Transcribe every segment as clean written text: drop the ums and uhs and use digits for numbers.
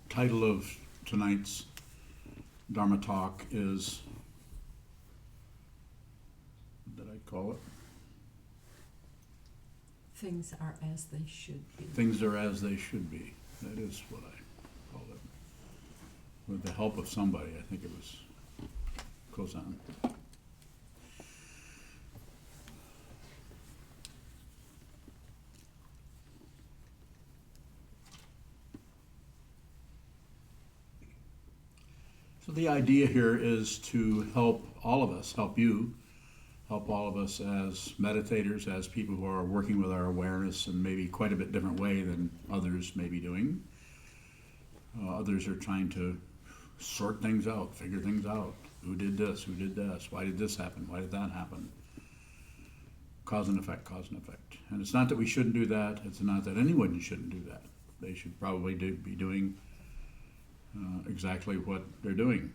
title of tonight's Dharma talk is, what did I call it? Things are as they should be. Things are as they should be. That is what I called it. With the help of somebody, I think it was Sokuzan. So the idea here is to help all of us, help you, help all of us as meditators, as people who are working with our awareness in maybe quite a bit different way than others may be doing. Others are trying to sort things out, figure things out. Who did this? Who did this? Why did this happen? Why did that happen? Cause and effect, cause and effect. And it's not that we shouldn't do that. It's not that anyone shouldn't do that. They should probably be doing exactly what they're doing.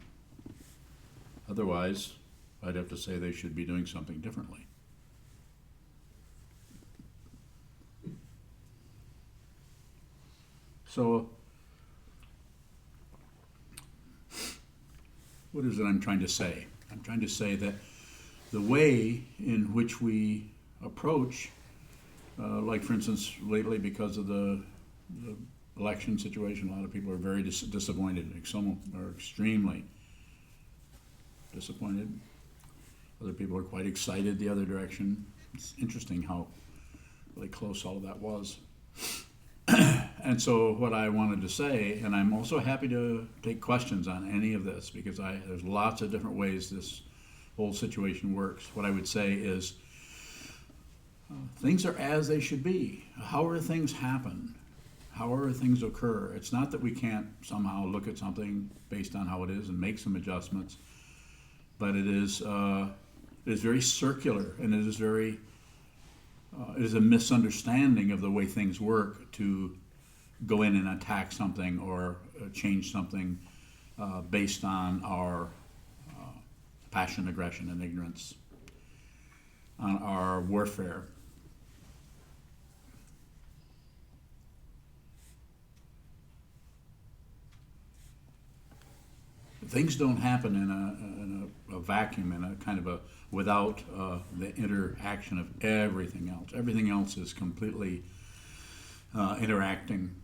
Otherwise, I'd have to say they should be doing something differently. So, what is it I'm trying to say? I'm trying to say that the way in which we approach, like for instance, lately because of the election situation, a lot of people are very disappointed. Some are extremely disappointed. Other people are quite excited the other direction. It's interesting how really close all of that was. And so what I wanted to say, and I'm also happy to take questions on any of this because there's lots of different ways this whole situation works. What I would say is things are as they should be. However things happen, however things occur, it's not that we can't somehow look at something based on how it is and make some adjustments, but it is very circular, and it is a misunderstanding of the way things work to go in and attack something or change something based on our passion, aggression, and ignorance, on our warfare. Things don't happen in a vacuum, in a kind of a without the interaction of everything else. Everything else is completely interacting.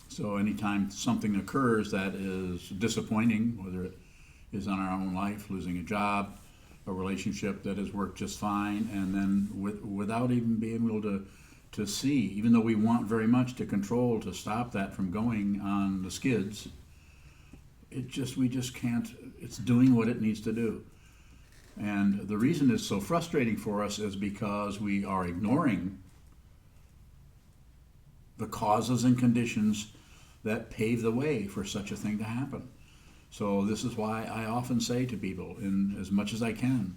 So anytime something occurs that is disappointing, whether it is on our own life, losing a job, a relationship that has worked just fine, and then without even being able to see, even though we want very much to control, to stop that from going on the skids, we just can't. It's doing what it needs to do. And the reason it's so frustrating for us is because we are ignoring the causes and conditions that pave the way for such a thing to happen. So this is why I often say to people, in as much as I can,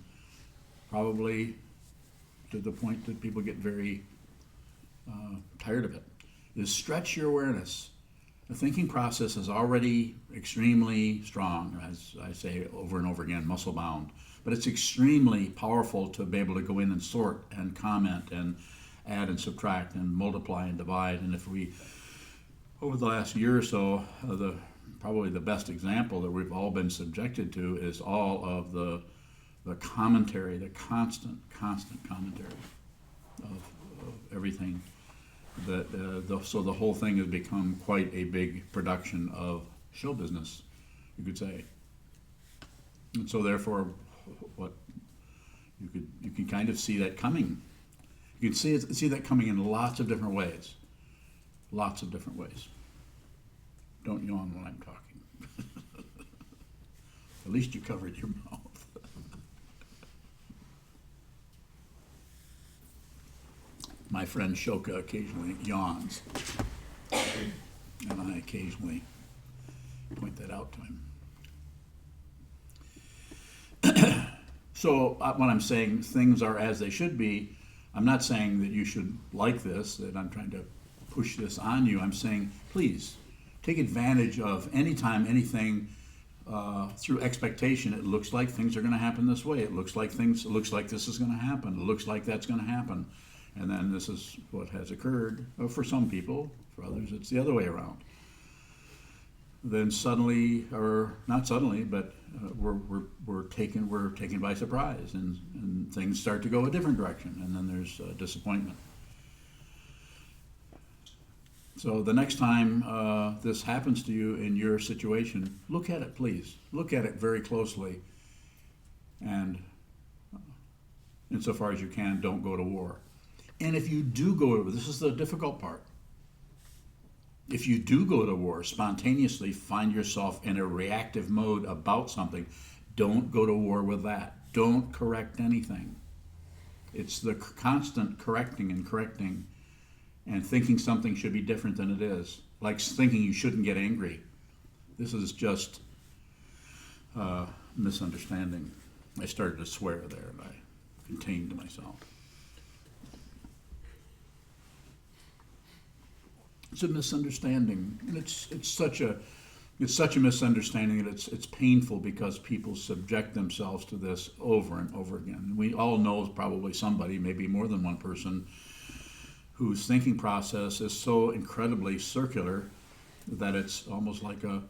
probably to the point that people get very tired of it, is stretch your awareness. The thinking process is already extremely strong, as I say over and over again, muscle bound. But it's extremely powerful to be able to go in and sort and comment and add and subtract and multiply and divide. And if we, over the last year or so, probably the best example that we've all been subjected to is all of the commentary, the constant commentary of everything. So the whole thing has become quite a big production of show business, you could say. And so therefore, you can kind of see that coming. You can see that coming in lots of different ways. Lots of different ways. Don't yawn when I'm talking. At least you covered your mouth. My friend Shoka occasionally yawns, and I occasionally point that out to him. So when I'm saying things are as they should be, I'm not saying that you should like this, that I'm trying to push this on you. I'm saying, please, take advantage of any time anything through expectation. It looks like things are going to happen this way. It looks like this is going to happen. It looks like that's going to happen. And then this is what has occurred for some people. For others, it's the other way around. then suddenly, or not suddenly, but we're taken by surprise, and things start to go a different direction, and then there's disappointment. So the next time this happens to you in your situation, look at it, please. Look at it very closely, and insofar as you can, don't go to war. And if you do go to war, this is the difficult part. If you do go to war, spontaneously find yourself in a reactive mode about something, don't go to war with that. Don't correct anything. It's the constant correcting and thinking something should be different than it is. Like thinking you shouldn't get angry. This is just misunderstanding. I started to swear there, and I contained myself. It's a misunderstanding, and it's such a misunderstanding that it's painful because people subject themselves to this over and over again. We all know probably somebody, maybe more than one person, whose thinking process is so incredibly circular that it's almost like a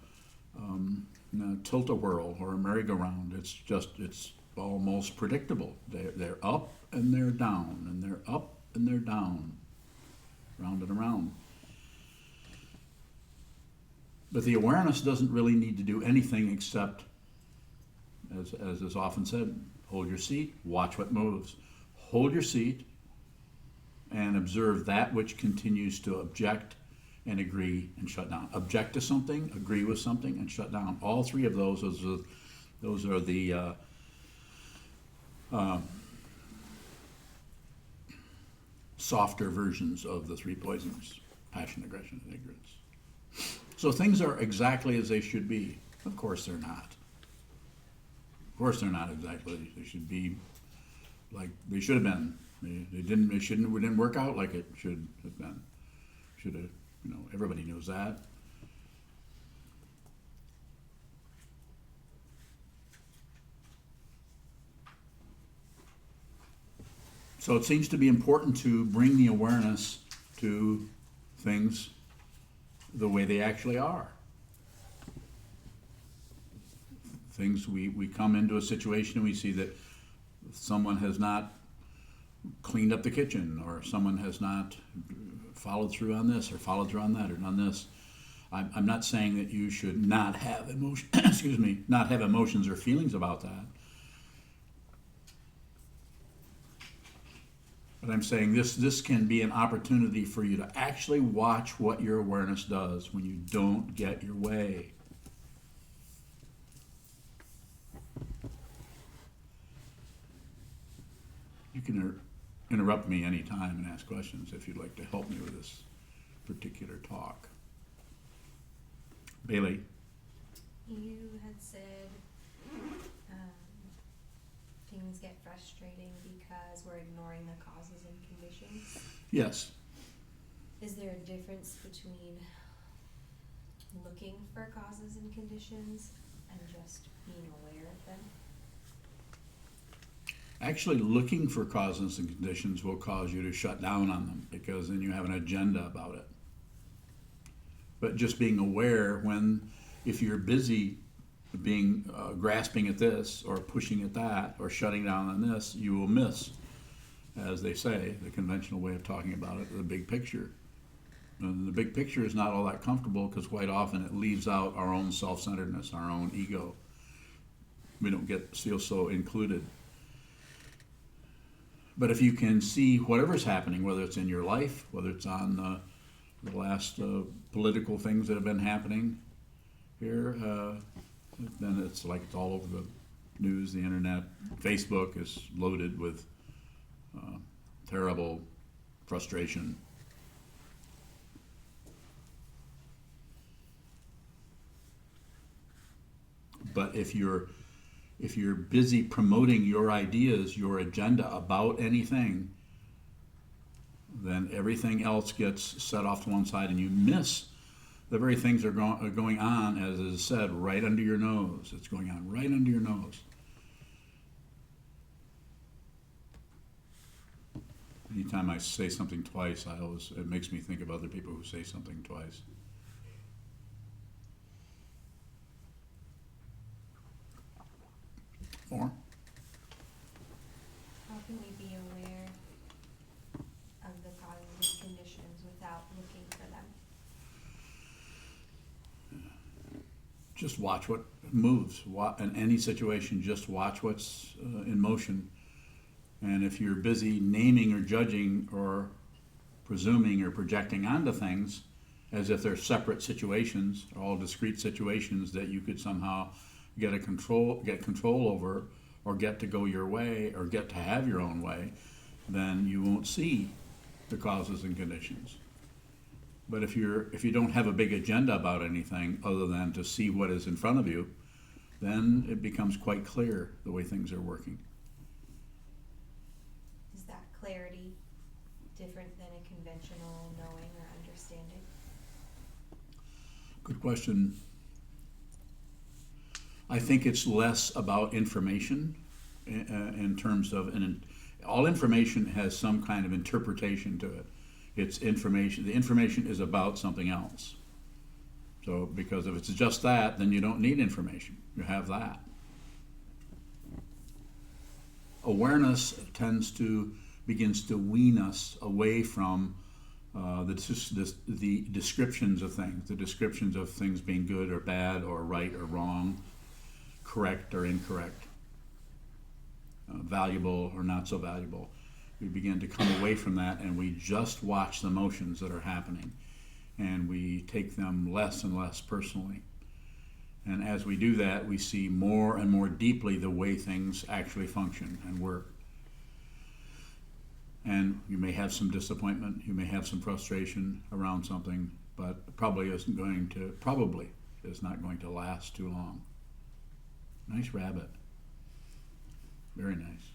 tilt-a-whirl or a merry-go-round. It's almost predictable. They're up and they're down, and they're up and they're down, round and around. But the awareness doesn't really need to do anything except, as is often said, hold your seat, watch what moves. Hold your seat and observe that which continues to object and agree and shut down. Object to something, agree with something, and shut down. All three of those are the softer versions of the three poisons: passion, aggression, and ignorance. So things are exactly as they should be. Of course they're not. Of course they're not exactly. They should be like they should have been. They didn't work out like it should have been. Should have, everybody knows that. So it seems to be important to bring the awareness to things the way they actually are. Things we come into a situation and we see that someone has not cleaned up the kitchen, or someone has not followed through on this, or followed through on that, or done this. I'm not saying that you should not have emotion, not have emotions or feelings about that. But I'm saying this can be an opportunity for you to actually watch what your awareness does when you don't get your way. You can interrupt me anytime and ask questions if you'd like to help me with this particular talk. Bailey? You had said things get frustrating because we're ignoring the causes and conditions. Yes. Is there a difference between looking for causes and conditions and just being aware of them? Actually, looking for causes and conditions will cause you to shut down on them, because then you have an agenda about it. But just being aware if you're busy being grasping at this or pushing at that or shutting down on this, you will miss, as they say, the conventional way of talking about it, the big picture. And the big picture is not all that comfortable, because quite often it leaves out our own self-centeredness, our own ego. We don't feel so included. But if you can see whatever's happening, whether it's in your life, whether it's on the last political things that have been happening here, then it's like it's all over the news, the internet. Facebook is loaded with terrible frustration. But if you're busy promoting your ideas, your agenda about anything, then everything else gets set off to one side, and you miss the very things that are going on, as is said, right under your nose. It's going on right under your nose. Anytime I say something twice, it makes me think of other people who say something twice. More? How can we be aware of the causes and conditions without looking for them? Just watch what moves. In any situation, just watch what's in motion. And if you're busy naming or judging or presuming or projecting onto things as if they're separate situations, all discrete situations that you could somehow get control over, or get to go your way, or get to have your own way, then you won't see the causes and conditions. But if you don't have a big agenda about anything other than to see what is in front of you, then it becomes quite clear the way things are working. Is that clarity different than a conventional knowing or understanding? Good question. I think it's less about information in terms of, all information has some kind of interpretation to it. It's information. The information is about something else. So, because if it's just that, then you don't need information. You have that. Awareness begins to wean us away from the descriptions of things, the descriptions of things being good or bad or right or wrong, correct or incorrect, valuable or not so valuable. We begin to come away from that, and we just watch the motions that are happening, and we take them less and less personally. And as we do that, we see more and more deeply the way things actually function and work. And you may have some disappointment, you may have some frustration around something, but probably is not going to last too long. Nice rabbit. Very nice.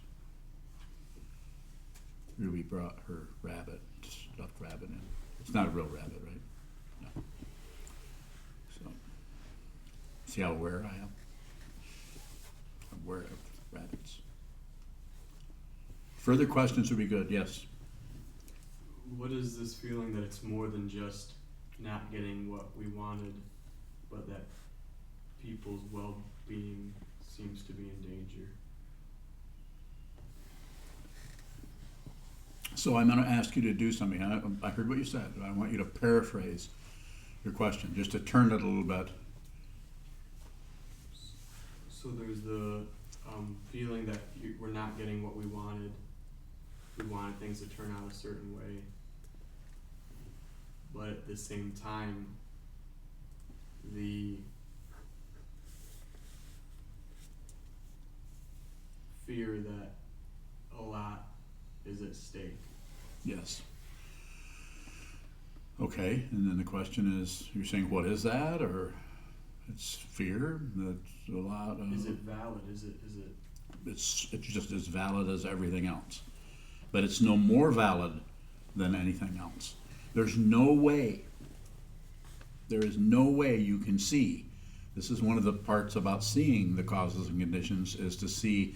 Ruby brought her rabbit, stuffed rabbit in. It's not a real rabbit, right? No. So, see how aware I am? I'm aware of rabbits. Further questions would be good, yes. What is this feeling that it's more than just not getting what we wanted, but that people's well-being seems to be in danger? So I'm going to ask you to do something. I heard what you said. I want you to paraphrase your question, just to turn it a little bit. So there's the feeling that we're not getting what we wanted. We wanted things to turn out a certain way. But at the same time, the fear that a lot is at stake. Yes. Okay, and then the question is, you're saying what is that, or it's fear? That's a lot of... Is it valid? Is it? It's just as valid as everything else. But it's no more valid than anything else. There is no way you can see. This is one of the parts about seeing the causes and conditions, is to see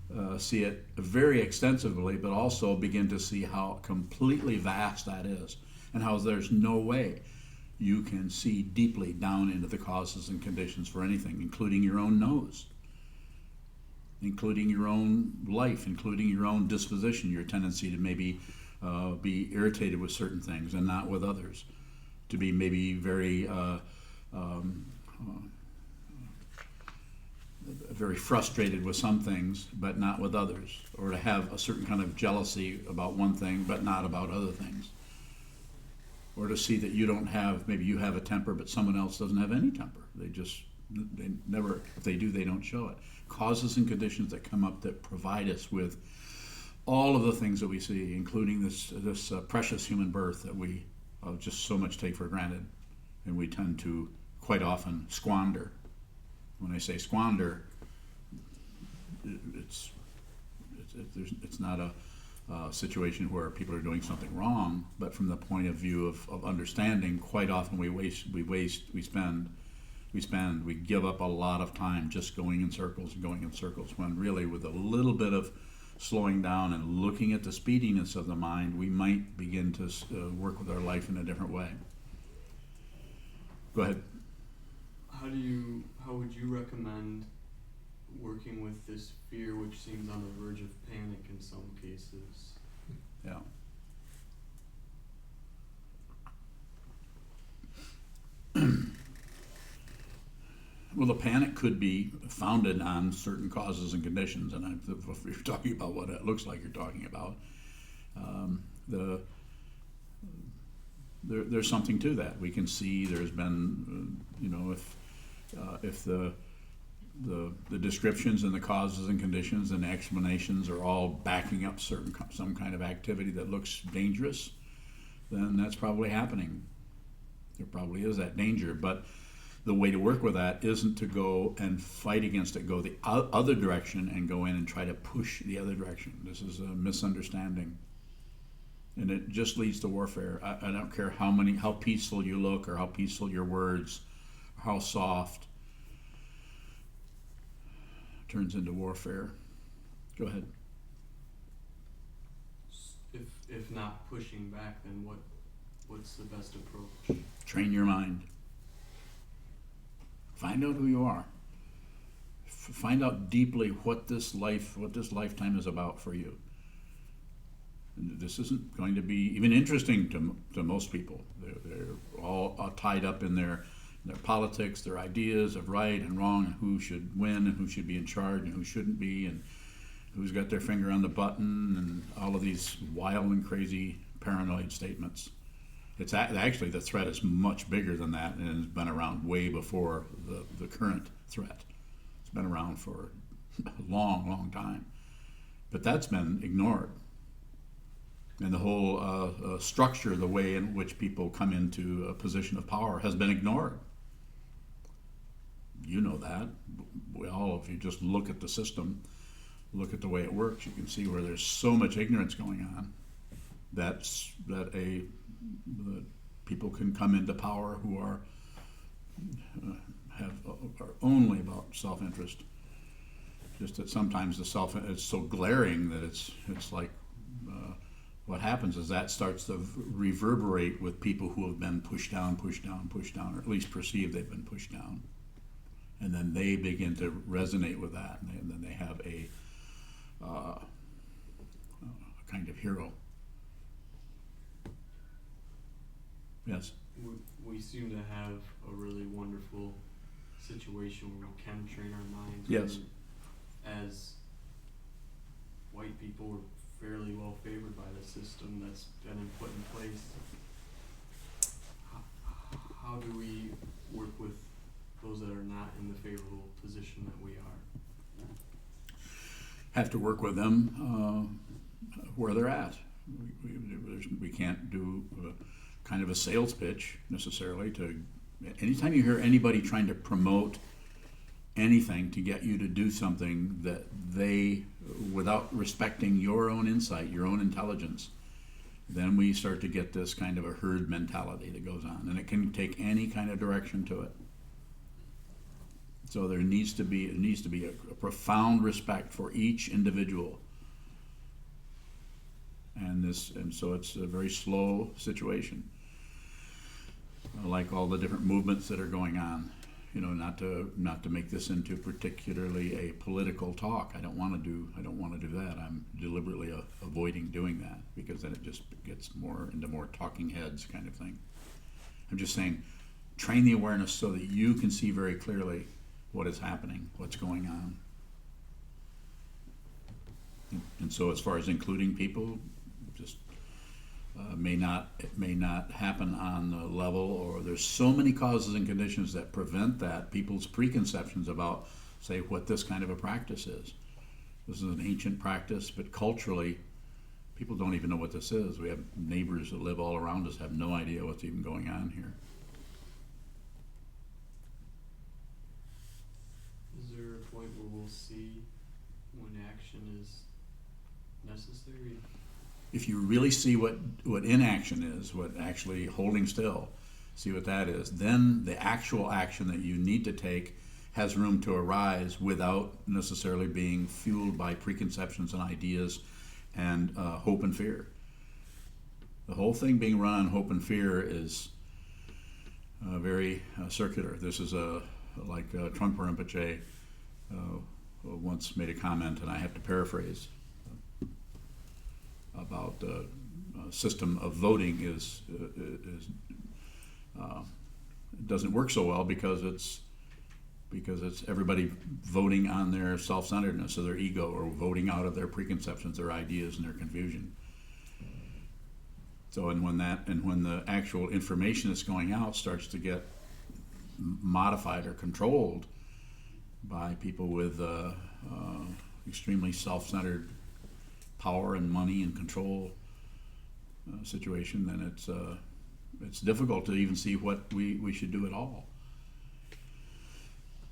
it very extensively, but also begin to see how completely vast that is, and how there's no way you can see deeply down into the causes and conditions for anything, including your own nose, including your own life, including your own disposition, your tendency to maybe be irritated with certain things and not with others, to be maybe very frustrated with some things but not with others, or to have a certain kind of jealousy about one thing but not about other things, or to see that you don't have, maybe you have a temper but someone else doesn't have any temper. They never, if they do, they don't show it. Causes and conditions that come up that provide us with all of the things that we see, including this precious human birth that we just so much take for granted, and we tend to quite often squander. When I say squander, it's not a situation where people are doing something wrong, but from the point of view of understanding, quite often we give up a lot of time just going in circles, when really with a little bit of slowing down and looking at the speediness of the mind, we might begin to work with our life in a different way. Go ahead. How would you recommend working with this fear which seems on the verge of panic in some cases. Yeah. Well, the panic could be founded on certain causes and conditions, and if you're talking about what it looks like you're talking about, there's something to that. We can see there's been, if the descriptions and the causes and conditions and explanations are all backing up some kind of activity that looks dangerous, then that's probably happening. There probably is that danger, but the way to work with that isn't to go and fight against it, go the other direction and go in and try to push the other direction. This is a misunderstanding. And it just leads to warfare. I don't care how peaceful you look or how peaceful your words, or how soft, it turns into warfare. Go ahead. If not pushing back, then what's the best approach? Train your mind. Find out who you are. Find out deeply what this lifetime is about for you. And this isn't going to be even interesting to most people. They're all tied up in their politics, their ideas of right and wrong, and who should win and who should be in charge and who shouldn't be, and who's got their finger on the button, and all of these wild and crazy paranoid statements. It's actually, the threat is much bigger than that, and has been around way before the current threat. It's been around for a long, long time. But that's been ignored. And the whole structure, the way in which people come into a position of power has been ignored. You know that. If you just look at the system, look at the way it works, you can see where there's so much ignorance going on that people can come into power who are only about self-interest. Just that sometimes it's so glaring that it's like what happens is that starts to reverberate with people who have been pushed down, or at least perceive they've been pushed down, and then they begin to resonate with that, and then they have a kind of hero. Yes. We seem to have a really wonderful situation where we can train our minds. Yes. As white people, we're fairly well favored by the system that's been put in place. How do we work with those that are not in the favorable position that we are? Have to work with them where they're at. We can't do kind of a sales pitch necessarily. Anytime you hear anybody trying to promote anything to get you to do something that they, without respecting your own insight, your own intelligence, then we start to get this kind of a herd mentality that goes on, and it can take any kind of direction to it. So there needs to be a profound respect for each individual, and so it's a very slow situation. Like all the different movements that are going on, not to make this into particularly a political talk. I don't want to do that. I'm deliberately avoiding doing that, because then it just gets into more talking heads kind of thing. I'm just saying, train the awareness so that you can see very clearly what is happening, what's going on. And so as far as including people, just it may not happen on the level, or there's so many causes and conditions that prevent that, people's preconceptions about, say, what this kind of a practice is. This is an ancient practice, but culturally, people don't even know what this is. We have neighbors that live all around us, have no idea what's even going on here. Is there a point where we'll see when action is necessary? If you really see what inaction is, what actually holding still, see what that is, then the actual action that you need to take has room to arise without necessarily being fueled by preconceptions and ideas and hope and fear. The whole thing being run on hope and fear is very circular. This is like Trungpa Rinpoche once made a comment, and I have to paraphrase, about the system of voting is doesn't work so well because it's everybody voting on their self-centeredness or their ego, or voting out of their preconceptions, their ideas, and their confusion. So, when the actual information that's going out starts to get modified or controlled by people with extremely self-centered power and money and control situation, then it's difficult to even see what we should do at all.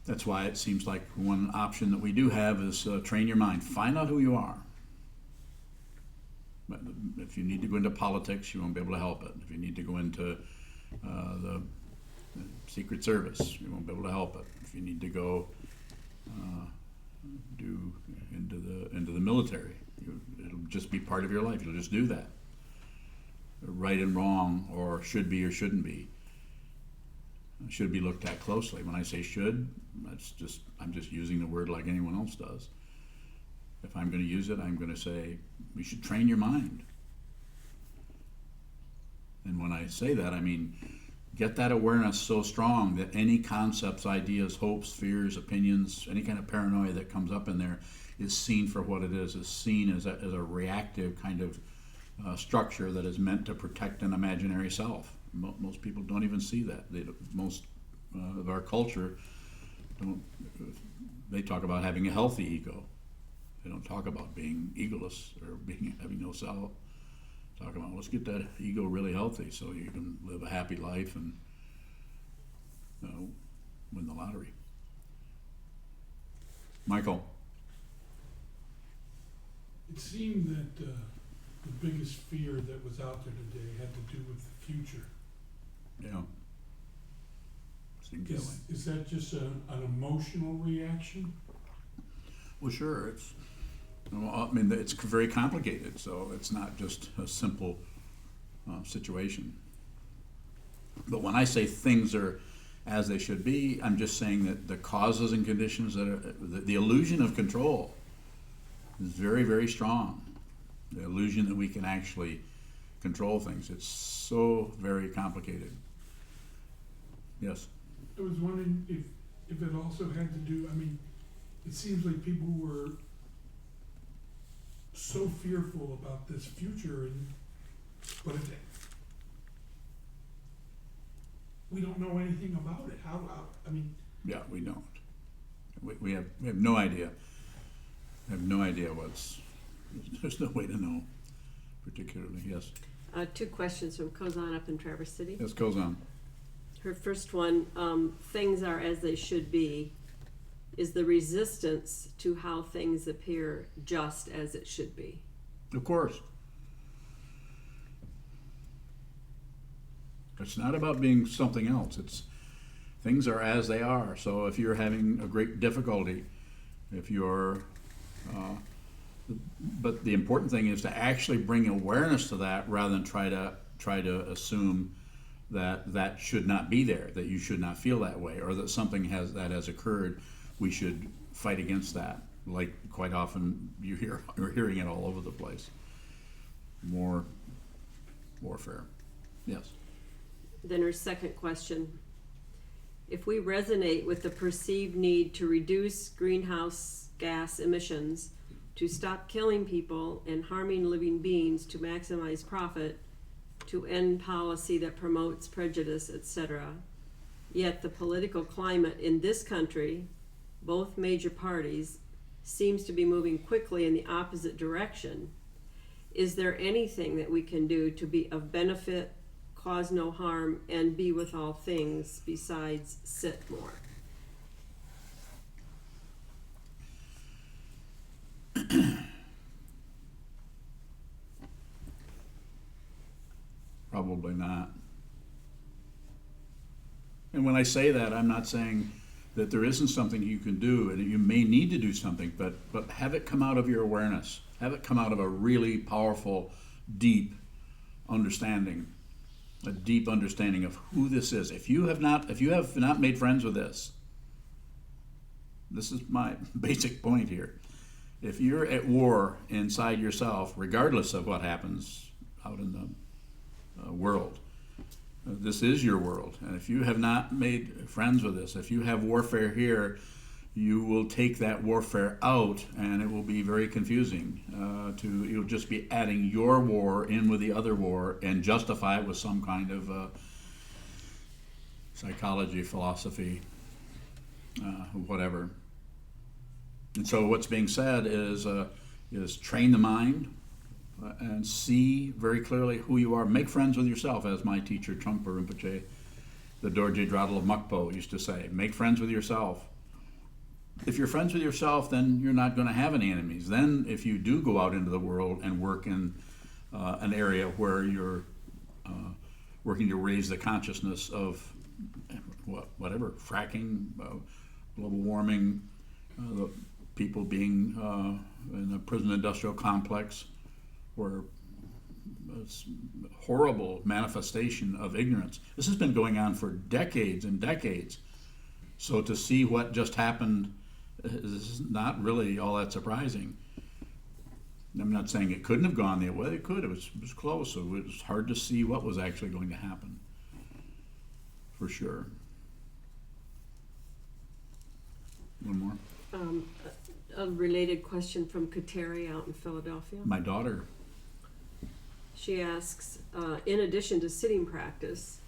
That's why it seems like one option that we do have is train your mind. Find out who you are. But if you need to go into politics, you won't be able to help it. If you need to go into the Secret Service, you won't be able to help it. If you need to go into the military, it'll just be part of your life. You'll just do that. Right and wrong, or should be or shouldn't be, should be looked at closely. When I say should, I'm just using the word like anyone else does. If I'm going to use it, I'm going to say we should train your mind. And when I say that, I mean get that awareness so strong that any concepts, ideas, hopes, fears, opinions, any kind of paranoia that comes up in there is seen for what it is seen as a reactive kind of structure that is meant to protect an imaginary self. Most people don't even see that. Most of our culture they talk about having a healthy ego. They don't talk about being egoless or having no self. Talk about, let's get that ego really healthy so you can live a happy life and win the lottery. Michael. It seemed that the biggest fear that was out there today had to do with the future. Yeah. Seems that way. Is that just an emotional reaction? Well, sure. It's very complicated, so it's not just a simple situation. But when I say things are as they should be, I'm just saying that the causes and conditions the illusion of control is very, very strong. The illusion that we can actually control things. It's so very complicated. Yes? I was wondering if it also had to do, it seems like people were so fearful about this future, but we don't know anything about it. Yeah, we don't. We have no idea. I have no idea there's no way to know particularly. Yes? Two questions from Kozan up in Traverse City. Yes, goes on. Her first one, things are as they should be. Is the resistance to how things appear just as it should be? Of course. It's not about being something else. It's things are as they are. So if you're having a great difficulty, if you're but the important thing is to actually bring awareness to that rather than try to assume that should not be there, that you should not feel that way, or that something has occurred. We should fight against that. Like quite often you're hearing it all over the place. More warfare. Yes. Then her second question, if we resonate with the perceived need to reduce greenhouse gas emissions, to stop killing people and harming living beings to maximize profit, to end policy that promotes prejudice, etc., yet the political climate in this country, both major parties, seems to be moving quickly in the opposite direction, is there anything that we can do to be of benefit, cause no harm, and be with all things besides sit more? Probably not. And when I say that, I'm not saying that there isn't something you can do, and you may need to do something, but have it come out of your awareness. Have it come out of a really powerful, deep understanding, a deep understanding of who this is. If you have not made friends with this, this is my basic point here. If you're at war inside yourself, regardless of what happens out in the world, this is your world. And if you have not made friends with this, if you have warfare here, you will take that warfare out, and it will be very confusing. You'll just be adding your war in with the other war and justify it with some kind of psychology, philosophy, whatever. And so what's being said is train the mind and see very clearly who you are. Make friends with yourself, as my teacher, Trungpa Rinpoche, the Dorje Dradle of Mukpo, used to say. Make friends with yourself. If you're friends with yourself, then you're not going to have any enemies. Then if you do go out into the world and work in an area where you're working to raise the consciousness of whatever, fracking, global warming, the people being in a prison industrial complex, where it's horrible manifestation of ignorance. This has been going on for decades and decades. So to see what just happened is not really all that surprising. I'm not saying it couldn't have gone the way it could. It was close. So it was hard to see what was actually going to happen, for sure. One more. A related question from Kateri out in Philadelphia. My daughter. She asks, in addition to sitting practice,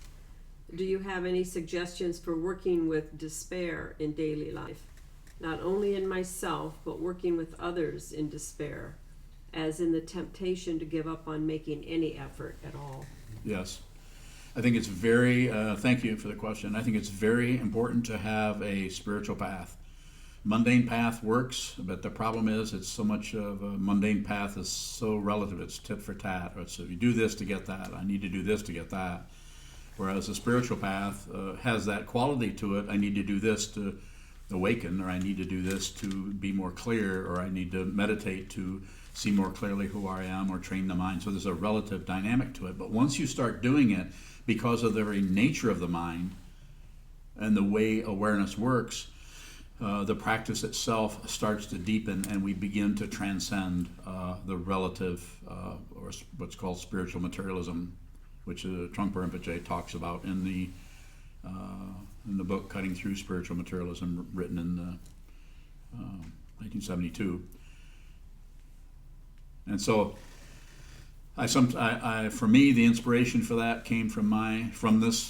do you have any suggestions for working with despair in daily life? Not only in myself, but working with others in despair, as in the temptation to give up on making any effort at all. Yes. I think it's very, thank you for the question. I think it's very important to have a spiritual path. Mundane path works, but the problem is it's so much of a mundane path is so relative. It's tit for tat. So you do this to get that. I need to do this to get that. Whereas a spiritual path has that quality to it. I need to do this to awaken, or I need to do this to be more clear, or I need to meditate to see more clearly who I am, or train the mind. So there's a relative dynamic to it. But once you start doing it, because of the very nature of the mind and the way awareness works, the practice itself starts to deepen, and we begin to transcend the relative, or what's called spiritual materialism, which Trungpa Rinpoche talks about in the book Cutting Through Spiritual Materialism, written in 1972. And so, for me, the inspiration for that came from Trungpa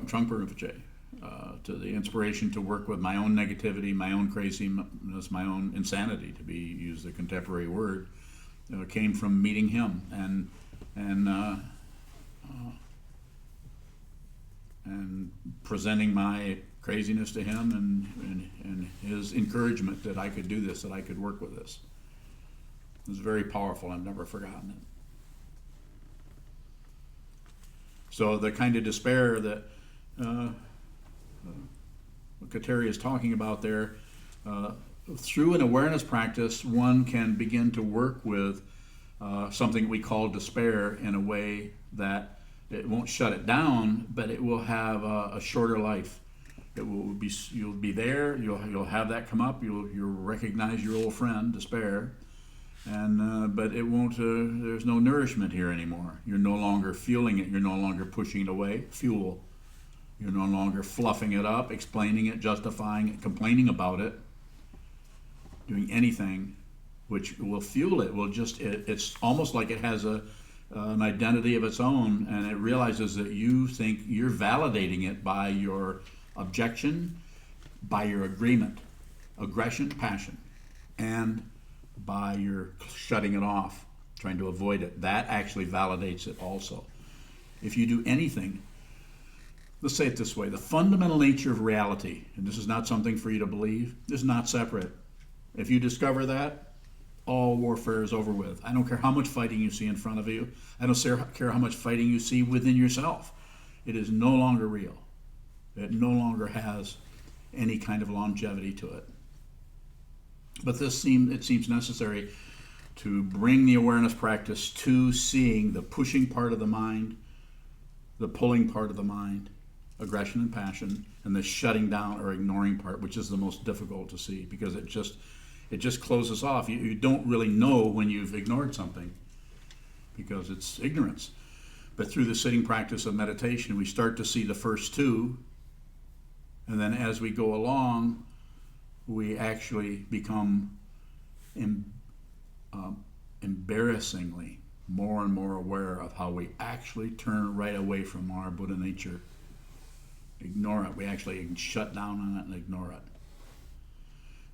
Rinpoche. To the inspiration to work with my own negativity, my own craziness, my own insanity, to use the contemporary word, came from meeting him and presenting my craziness to him, and his encouragement that I could do this, that I could work with this. It was very powerful. I've never forgotten it. So the kind of despair that what Kateri is talking about there, through an awareness practice, one can begin to work with something we call despair in a way that it won't shut it down, but it will have a shorter life. It will be, you'll be there, you'll have that come up, you'll recognize your old friend, despair, and but it won't. There's no nourishment here anymore. You're no longer feeling it. You're no longer pushing it away. Fuel. You're no longer fluffing it up, explaining it, justifying it, complaining about it, doing anything which will fuel it. It's almost like it has an identity of its own, and it realizes that you think you're validating it by your objection, by your agreement, aggression, passion, and by your shutting it off, trying to avoid it. That actually validates it also. If you do anything, let's say it this way, the fundamental nature of reality, and this is not something for you to believe, is not separate. If you discover that, all warfare is over with. I don't care how much fighting you see in front of you. I don't care how much fighting you see within yourself. It is no longer real. It no longer has any kind of longevity to it. But it seems necessary to bring the awareness practice to seeing the pushing part of the mind, the pulling part of the mind, aggression and passion, and the shutting down or ignoring part, which is the most difficult to see because it just closes off. You don't really know when you've ignored something because it's ignorance. But through the sitting practice of meditation, we start to see the first two, and then as we go along, we actually become embarrassingly more and more aware of how we actually turn right away from our Buddha nature. Ignore it. We actually shut down on it and ignore it.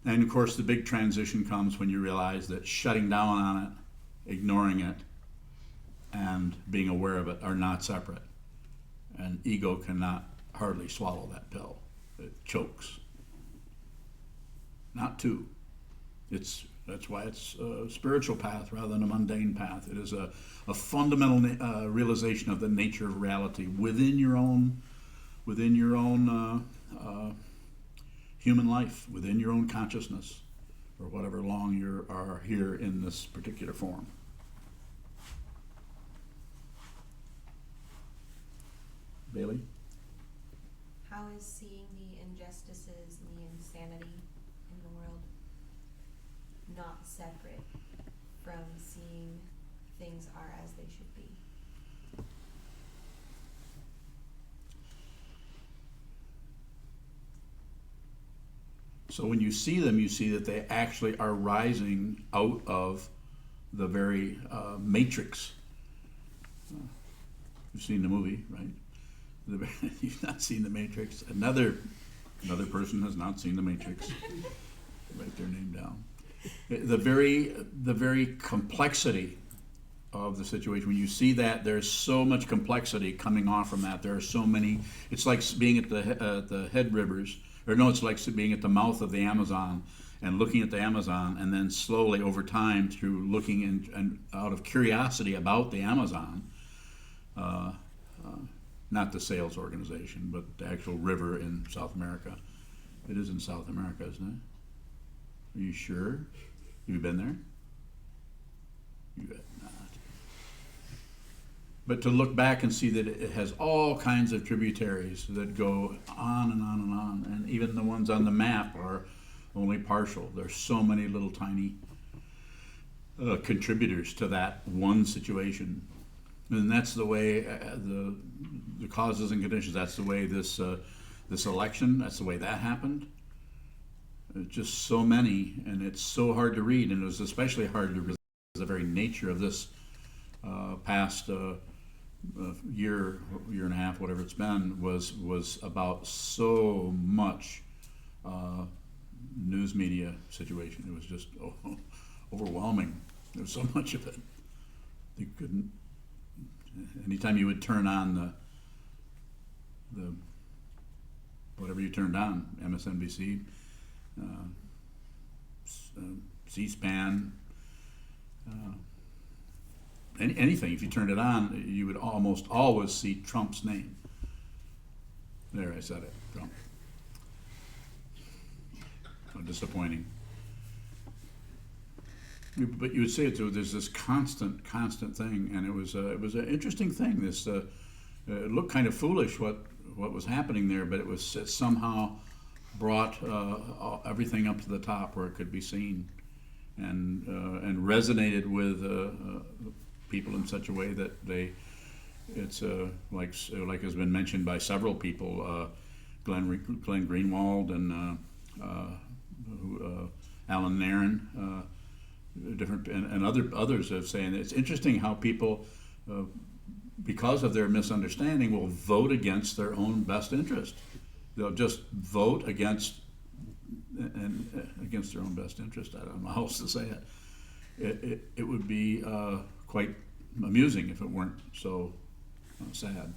And of course, the big transition comes when you realize that shutting down on it, ignoring it, and being aware of it are not separate. And ego cannot hardly swallow that pill. It chokes. Not two. That's why it's a spiritual path rather than a mundane path. It is a fundamental realization of the nature of reality within your own human life, within your own consciousness, for whatever long you are here in this particular form. Bailey? How is seeing the injustices and the insanity in the world not separate from seeing things are as they should be? So when you see them, you see that they actually are rising out of the very matrix. You've seen the movie, right? You've not seen the Matrix. Another person has not seen the Matrix. Write their name down. The very complexity of the situation. When you see that, there's so much complexity coming off from that. There are so many. It's like being at the head rivers, or no, it's like being at the mouth of the Amazon and looking at the Amazon, and then slowly over time through looking and out of curiosity about the Amazon. Not the sales organization, but the actual river in South America. It is in South America, isn't it? Are you sure? Have you been there? You have not. But to look back and see that it has all kinds of tributaries that go on and on and on, and even the ones on the map are only partial. There's so many little tiny contributors to that one situation. And that's the way the causes and conditions. That's the way this election. That's the way that happened. Just so many, and it's so hard to read. And it was especially hard to read the very nature of this past year and a half, whatever it's been, was about so much news media situation. It was just overwhelming. There was so much of it. You couldn't. Anytime you would turn on the whatever you turned on, MSNBC, C-SPAN, anything, if you turned it on, you would almost always see Trump's name. There, I said it, Trump. So disappointing. But you would see it too. There's this constant thing, and it was an interesting thing. This it looked kind of foolish what was happening there, but it somehow brought everything up to the top where it could be seen, and resonated with people in such a way that it's like has been mentioned by several people, Glenn Greenwald and Alan Nairn. Different and others have saying it's interesting how people, because of their misunderstanding, will vote against their own best interest. They'll just vote against their own best interest. I don't know how else to say it. It would be quite amusing if it weren't so sad.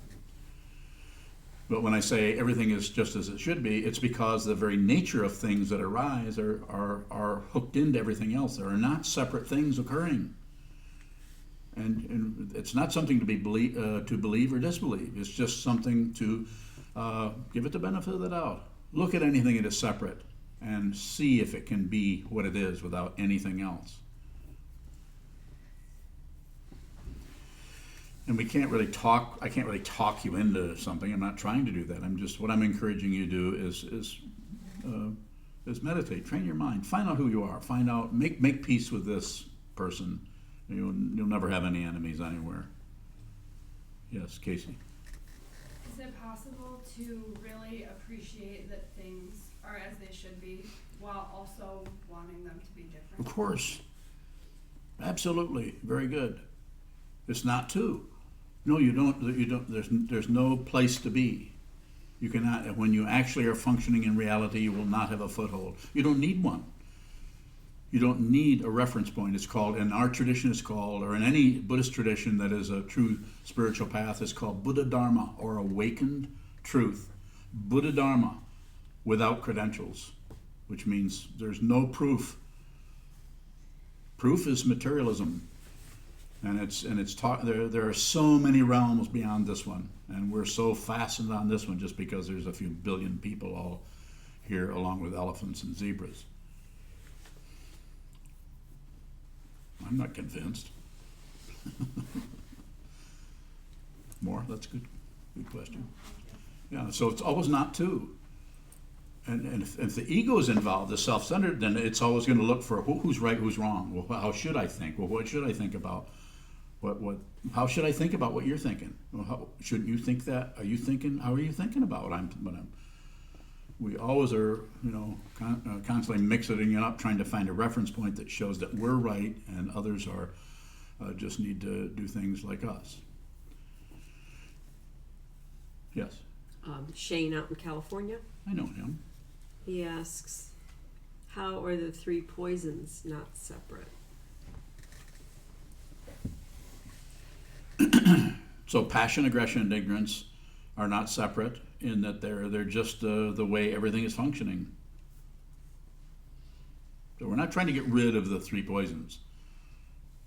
But when I say everything is just as it should be, it's because the very nature of things that arise are hooked into everything else. There are not separate things occurring. And it's not something to believe or disbelieve. It's just something to give it the benefit of the doubt. Look at anything that is separate and see if it can be what it is without anything else. And we can't really talk. I can't really talk you into something. I'm not trying to do that. What I'm encouraging you to do is meditate. Train your mind. Find out who you are. Find out. Make peace with this person. You'll never have any enemies anywhere. Yes, Casey. Is it possible to really appreciate that things are as they should be while also wanting them to be different? Of course. Absolutely. Very good. It's not to. No, you don't. There's no place to be. You cannot. When you actually are functioning in reality, you will not have a foothold. You don't need one. You don't need a reference point. It's called, in our tradition, it's called, or in any Buddhist tradition that is a true spiritual path, it's called Buddha Dharma, or awakened truth. Buddha Dharma, without credentials, which means there's no proof. Proof is materialism. And it's taught. There are so many realms beyond this one, and we're so fastened on this one just because there's a few billion people all here, along with elephants and zebras. I'm not convinced. More? That's good. Good question. Yeah. So it's always not to. And if the ego is involved, the self-centered, then it's always going to look for who's right, who's wrong. Well, how should I think? Well, what should I think about? How should I think about what you're thinking? Well, shouldn't you think that? Are you thinking? How are you thinking about what I'm? We always are, constantly mixing it up, trying to find a reference point that shows that we're right and others are just need to do things like us. Yes. Shane out in California. I know him. He asks, how are the three poisons not separate? So passion, aggression, and ignorance are not separate in that they're just the way everything is functioning. So we're not trying to get rid of the three poisons.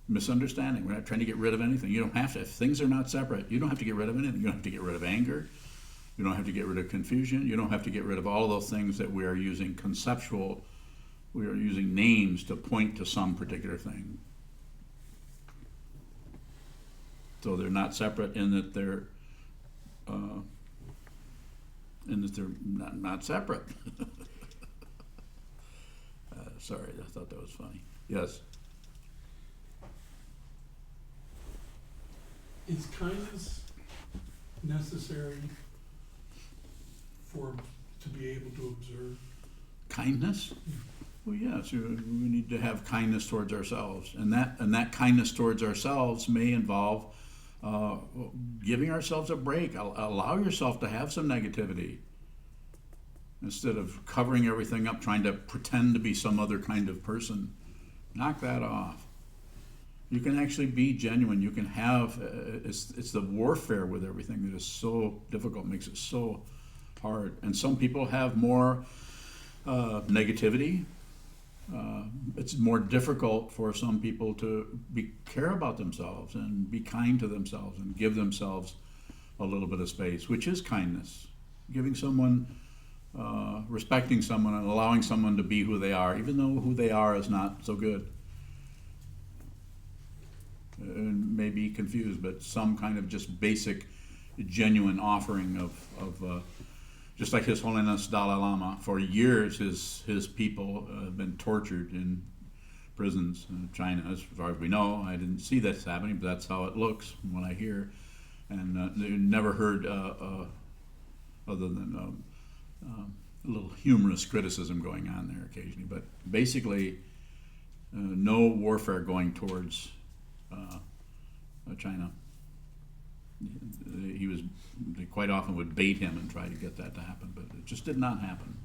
Misunderstanding. We're not trying to get rid of anything. You don't have to. If things are not separate, you don't have to get rid of anything. You don't have to get rid of anger. You don't have to get rid of confusion. You don't have to get rid of all of those things that we are using conceptual. We are using names to point to some particular thing. So they're not separate in that they're not separate. Sorry, I thought that was funny. Yes. Is kindness necessary to be able to observe? Kindness? Well, yes, we need to have kindness towards ourselves, and that kindness towards ourselves may involve giving ourselves a break. Allow yourself to have some negativity instead of covering everything up, trying to pretend to be some other kind of person. Knock that off. You can actually be genuine. You can have. It's the warfare with everything that is so difficult, makes it so hard. And some people have more negativity. It's more difficult for some people to care about themselves and be kind to themselves and give themselves a little bit of space, which is kindness. Giving someone, respecting someone and allowing someone to be who they are, even though who they are is not so good. And may be confused, but some kind of just basic, genuine offering of just like His Holiness Dalai Lama, for years his people have been tortured in prisons in China. As far as we know, I didn't see this happening, but that's how it looks from what I hear. And never heard other than a little humorous criticism going on there occasionally. But basically, no warfare going towards China. They quite often would bait him and try to get that to happen, but it just did not happen.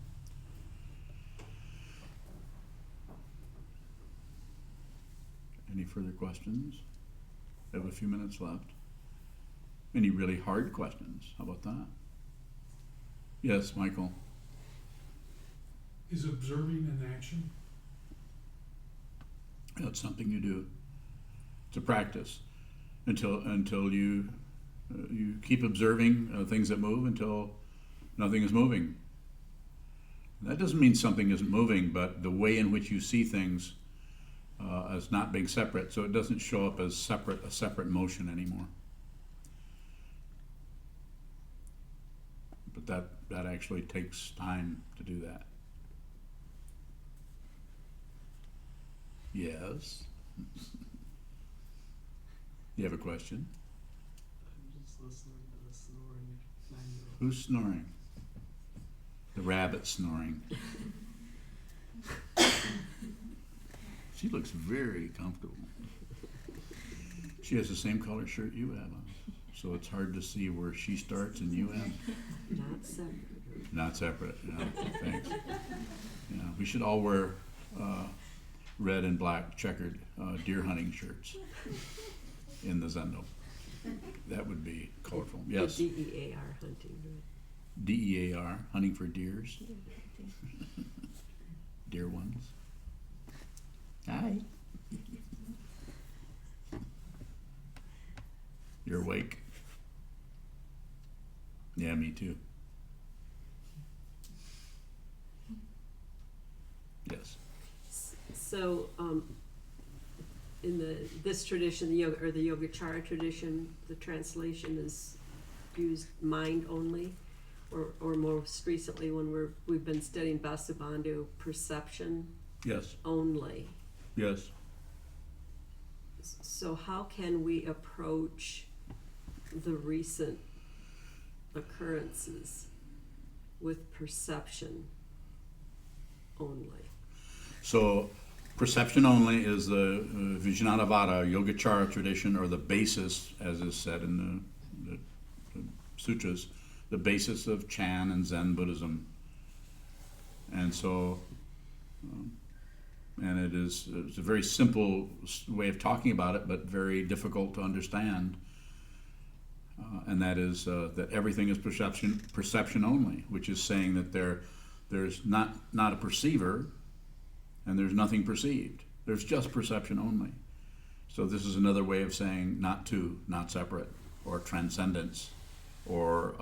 Any further questions? We have a few minutes left. Any really hard questions? How about that? Yes, Michael. Is observing an action? That's something you do. It's a practice until you keep observing things that move until nothing is moving. That doesn't mean something isn't moving, but the way in which you see things as not being separate, so it doesn't show up as a separate motion anymore. but that actually takes time to do that. Yes. You have a question? I'm just listening to the snoring 9-year-old. Who's snoring? The rabbit snoring. She looks very comfortable. She has the same color shirt you have on, so it's hard to see where she starts and you end. Not separate. Not separate. Yeah, thanks. Yeah, we should all wear red and black checkered deer hunting shirts in the Zendo. That would be colorful. Yes. The DEAR hunting, right? DEAR, hunting for deers. Dear ones. Hi. You're awake? Yeah, me too. Yes. So, in this tradition, the Yogacara tradition, the translation is used mind only, or most recently when we've been studying Vasubandhu, perception Yes. only. Yes. So how can we approach the recent occurrences with perception only? So, perception only is the Vijnanavada Yogacara tradition, or the basis, as is said in the sutras, the basis of Chan and Zen Buddhism. And so, and it's a very simple way of talking about it, but very difficult to understand. And that is that everything is perception only, which is saying that there's not a perceiver, and there's nothing perceived. There's just perception only. So this is another way of saying not two, not separate, or transcendence, or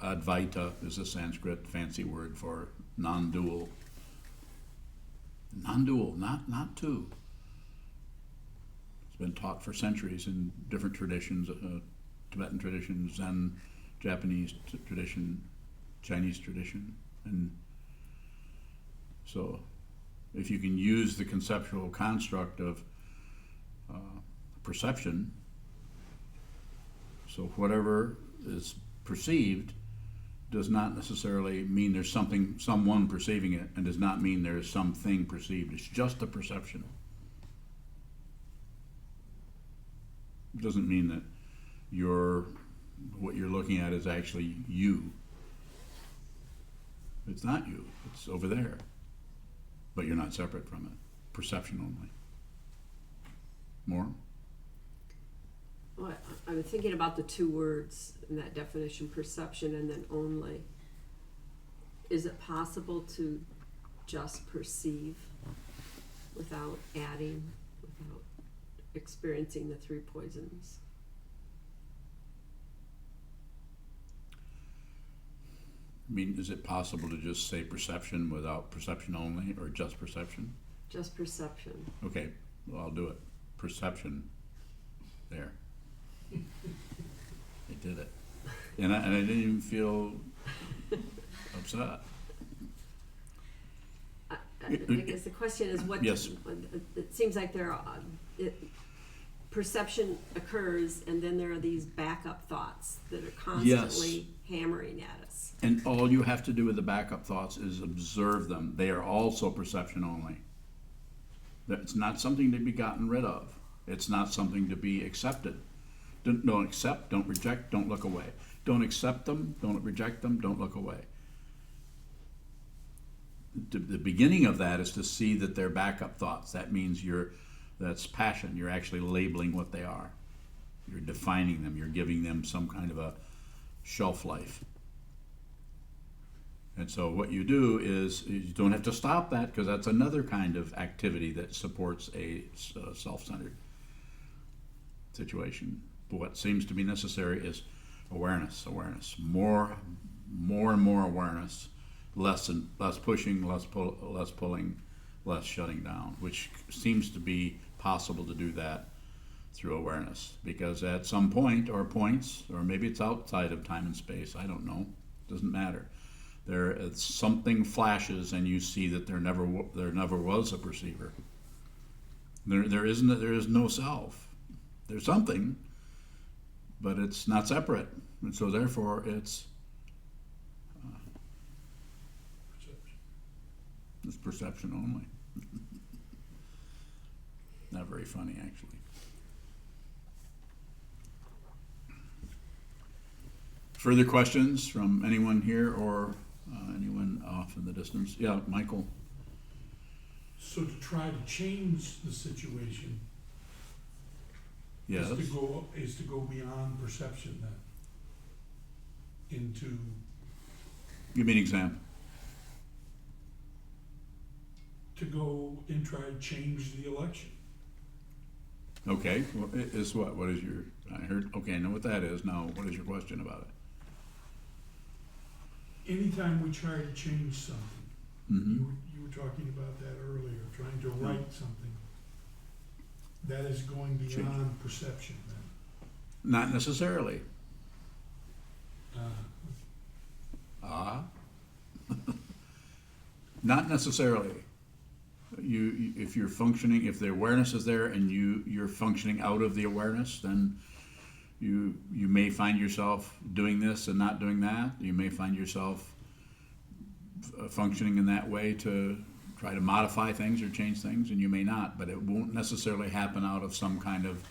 Advaita is a Sanskrit fancy word for non-dual. Non-dual, not two. It's been taught for centuries in different traditions, Tibetan tradition, Zen, Japanese tradition, Chinese tradition. And so if you can use the conceptual construct of perception, so whatever is perceived does not necessarily mean there's someone perceiving it, and does not mean there's something perceived. It's just a perception. It doesn't mean that what you're looking at is actually you. It's not you. It's over there. But you're not separate from it. Perception only. More? Well, I'm thinking about the two words in that definition, perception and then only. Is it possible to just perceive without adding, without experiencing the three poisons? I mean, is it possible to just say perception without perception only, or just perception? Just perception. Okay, well, I'll do it. Perception. There. I did it. And I didn't even feel upset. I guess the question is what, Yes. It seems like perception occurs, and then there are these backup thoughts that are constantly hammering at us. And all you have to do with the backup thoughts is observe them. They are also perception only. It's not something to be gotten rid of. It's not something to be accepted. Don't accept, don't reject, don't look away. Don't accept them, don't reject them, don't look away. The beginning of that is to see that they're backup thoughts. That means that's passion. You're actually labeling what they are. You're defining them. You're giving them some kind of a shelf life. And so what you do is you don't have to stop that, because that's another kind of activity that supports a self-centered situation. But what seems to be necessary is awareness, more and more awareness, less pushing, less pulling, less shutting down, which seems to be possible to do that through awareness. Because at some point, or points, or maybe it's outside of time and space, I don't know, Doesn't matter. Something flashes, and you see that there never was a perceiver. There is no self. There's something, but it's not separate, and so therefore it's perception only. Not very funny, actually. Further questions from anyone here or anyone off in the distance? Yeah, Michael. So to try to change the situation Yes. is to go beyond perception then into Give me an example. to go and try to change the election. Okay. Well, is what? What is your? I heard. Okay, I know what that is. Now, what is your question about it? Anytime we try to change something, Mm-hmm. you were talking about that earlier, trying to write something, that is going beyond perception then. Not necessarily. Not necessarily. If you're functioning, if the awareness is there and you're functioning out of the awareness, then you may find yourself doing this and not doing that. You may find yourself functioning in that way to try to modify things or change things, and you may not. But it won't necessarily happen out of some kind of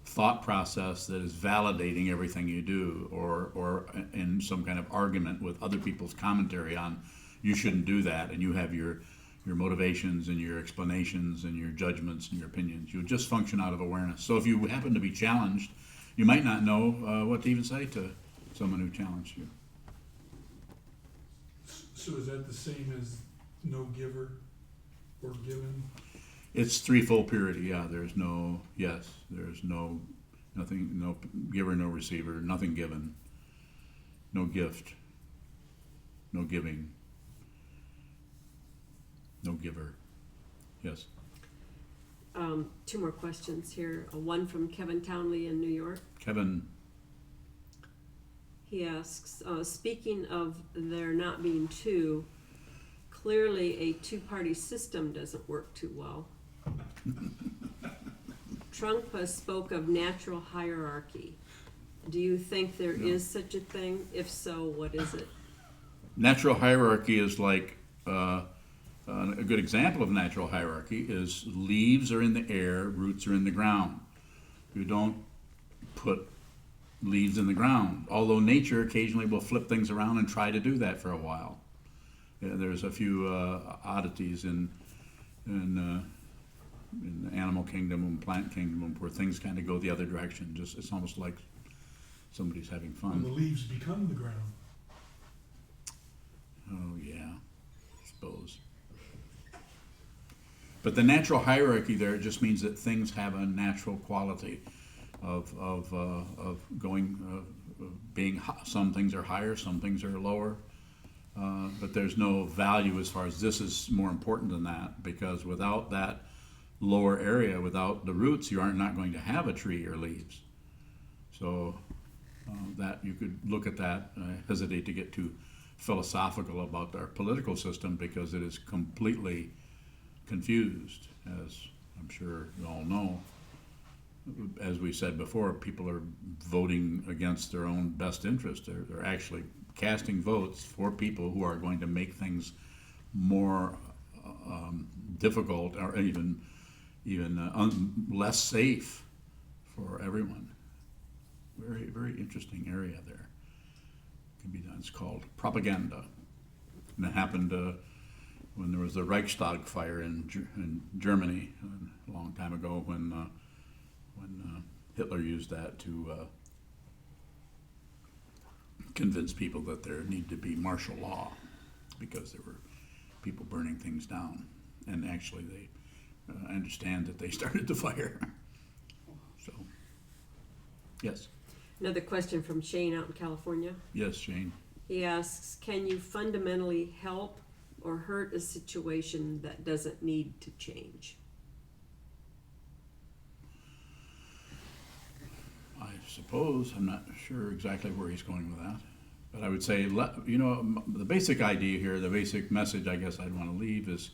thought process that is validating everything you do, or in some kind of argument with other people's commentary on you shouldn't do that, and you have your motivations and your explanations and your judgments and your opinions. You'll just function out of awareness. So if you happen to be challenged, you might not know what to even say to someone who challenged you. So is that the same as no giver or given? It's threefold purity. Yeah, there's no nothing, no giver, no receiver, nothing given, no gift, no giving, no giver. Yes. 2 more questions here. One from Kevin Townley in New York. Kevin. He asks, speaking of there not being two, clearly a two-party system doesn't work too well. Trungpa spoke of natural hierarchy. Do you think there is such a thing? If so, what is it? Natural hierarchy is like a good example of natural hierarchy is leaves are in the air, roots are in the ground. You don't put leaves in the ground, although nature occasionally will flip things around and try to do that for a while. Yeah, there's a few oddities in the animal kingdom and plant kingdom where things kind of go the other direction. Just it's almost like somebody's having When the fun. leaves become the ground. Oh yeah, I suppose. But the natural hierarchy there just means that things have a natural quality of going, being. Some things are higher, some things are lower. But there's no value as far as this is more important than that, because without that lower area, without the roots, you are not going to have a tree or leaves. So that you could look at that. I hesitate to get too philosophical about our political system because it is completely confused, as I'm sure you all know. As we said before, people are voting against their own best interest. They're actually casting votes for people who are going to make things more difficult or even less safe for everyone. Very, very interesting area there. Can be done. It's called propaganda, and it happened when there was the Reichstag fire in Germany a long time ago, when Hitler used that to convince people that there needed to be martial law because there were people burning things down, and actually they understand that they started the fire. So, yes. Another question from Shane out in California. Yes, Shane. He asks, can you fundamentally help or hurt a situation that doesn't need to change? I suppose. I'm not sure exactly where he's going with that. But I would say, the basic idea here, the basic message I guess I'd want to leave is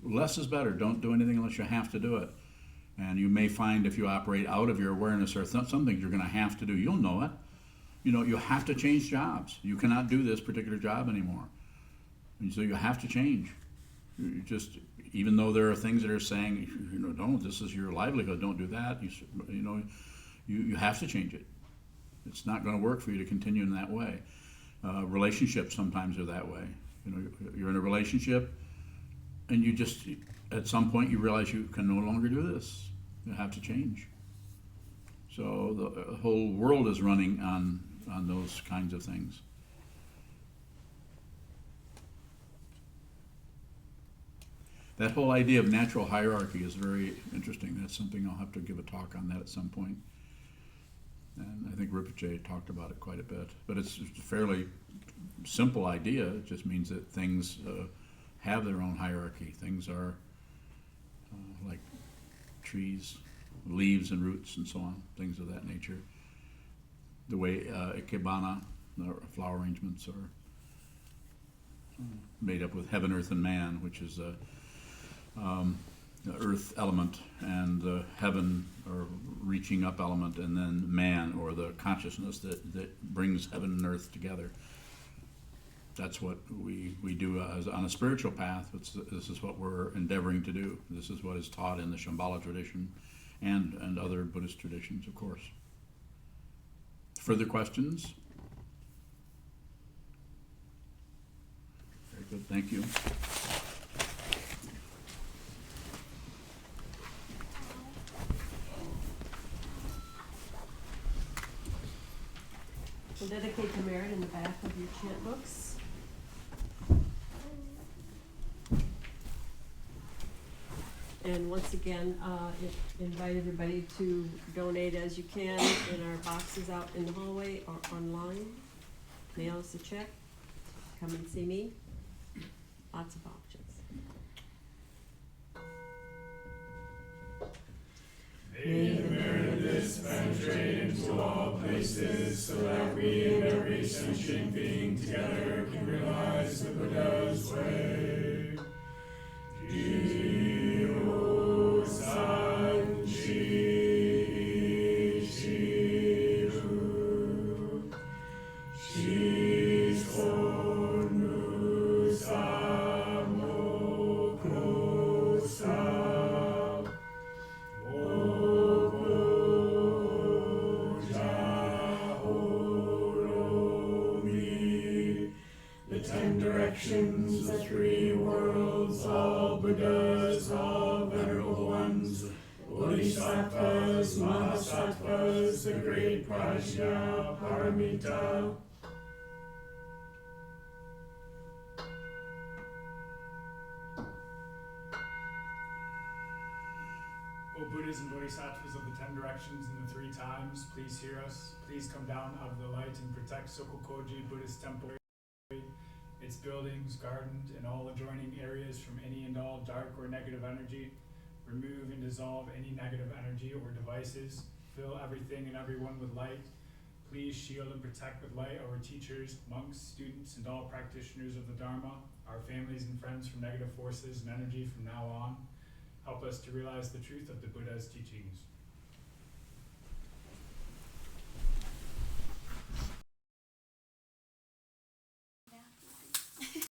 less is better. Don't do anything unless you have to do it. And you may find if you operate out of your awareness or some things you're going to have to do, you'll know it. You have to change jobs. You cannot do this particular job anymore. And so you have to change. You just, even though there are things that are saying, don't, this is your livelihood, don't do that. You have to change it. It's not going to work for you to continue in that way. Relationships sometimes are that way. You're in a relationship, and you just, at some point, you realize you can no longer do this. You have to change. So the whole world is running on those kinds of things. That whole idea of natural hierarchy is very interesting. That's something I'll have to give a talk on that at some point. And I think Rinpoche talked about it quite a bit. But it's a fairly simple idea. It just means that things have their own hierarchy. Things are like trees, leaves and roots and so on, things of that nature. The way ikebana, the flower arrangements, are made up with heaven, earth, and man, which is the earth element, and the heaven or reaching up element, and then man, or the consciousness that brings heaven and earth together. That's what we do on a spiritual path. This is what we're endeavoring to do. This is what is taught in the Shambhala tradition and other Buddhist traditions, of course. Further questions? Very good, thank you. We'll dedicate the merit in the back of your chant books. And once again, invite everybody to donate as you can in our boxes out in the hallway or online. Mail us a check. Come and see me. Lots of options. May the merit of this penetrate into all places, so that we and every sentient being together can realize the Buddha's way. Jiro Sanji Shiru Shizonu Samoko Sa the 10 directions, the 3 worlds, all Buddhas, all venerable ones, Bodhisattvas, Mahasattvas, the great Prajna, Paramita. O Buddhas and Bodhisattvas of the 10 directions and the 3 times, please hear us. Please come down out of the light and protect Sokukoji Buddhist Temple, its buildings, gardens, and all adjoining areas from any and all dark or negative energy. Remove and dissolve any negative energy or devices. Fill everything and everyone with light. Please shield and protect with light our teachers, monks, students, and all practitioners of the Dharma, our families and friends from negative forces and energy from now on. Help us to realize the truth of the Buddha's teachings.